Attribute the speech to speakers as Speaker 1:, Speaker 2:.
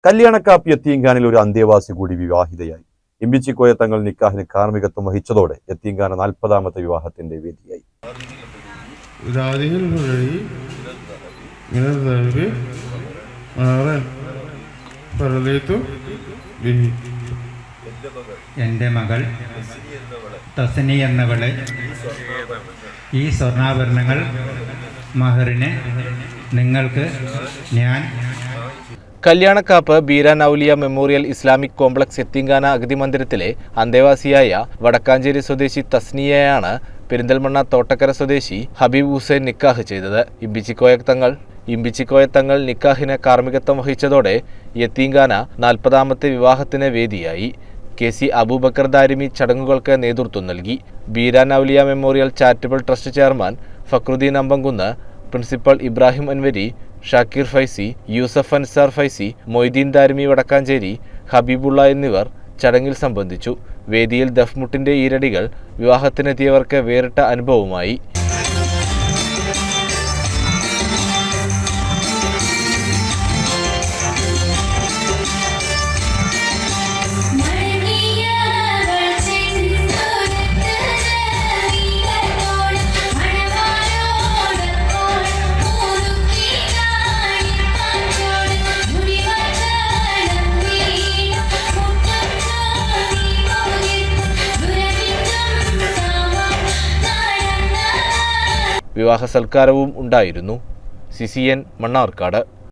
Speaker 1: കല്യാണക്കാപ്പ് യത്തീംഖാനിൽ ഒരു അന്തേവാസി കൂടി വിവാഹിതയായി. ഇമ്പിച്ചിക്കോയ തങ്ങൾ നിക്കാഹിന് കാർമ്മികത്വം വഹിച്ചതോടെ യത്തീംഖാന 40ാമത്തെ വിവാഹത്തിന്റെ വേദിയായി.
Speaker 2: എൻ്റെ മകൾ തസ്നി എന്നവളെ ഈ സ്വർണ്ണാഭരണങ്ങൾ മഹറിന് നിങ്ങൾക്ക് ഞാൻ.
Speaker 3: കല്യാണക്കാപ്പ് Beeran Auliya memorial Islamic complex യത്തീംഖാന അഗതി മന്ദിരത്തിലെ അന്തേവാസിയായ വടക്കാഞ്ചേരി സ്വദേശി തസ്നിയയാണ് പെരിന്തൽമണ്ണ തോട്ടക്കര സ്വദേശി ഹബീബ് ഹുസൈൻ നിക്കാഹ് ചെയ്തത്. ഇമ്പിച്ചിക്കോയ തങ്ങൾ നിക്കാഹിന് കാർമ്മികത്വം വഹിച്ചതോടെ യത്തീംഖാന 40ാമത്തെ വിവാഹത്തിന് വേദിയായി. KC അബൂബക്കർ ദാരിമി ചടങ്ങുകൾക്ക് നേതൃത്വം നൽകി. Beeran Auliya memorial charitable trust chairman Fakhruddin Ambamkunnu, principal Ibrahim Anvari, Shakir Faizy, Yusuf Ansar Faizy, Moideen Darimi Vadakkanchery, Habeebulla എന്നിവർ ചടങ്ങിൽ സംബന്ധിച്ചു. വേദിയിൽ ദഫ്മുട്ടിന്റെ ഈരടികൾ വിവാഹത്തിനെത്തിയവർക്ക് വേറിട്ട അനുഭവമായി. വിവാഹ സൽക്കാരവും ഉണ്ടായിരുന്നു. CCN മണ്ണാർക്കാട്.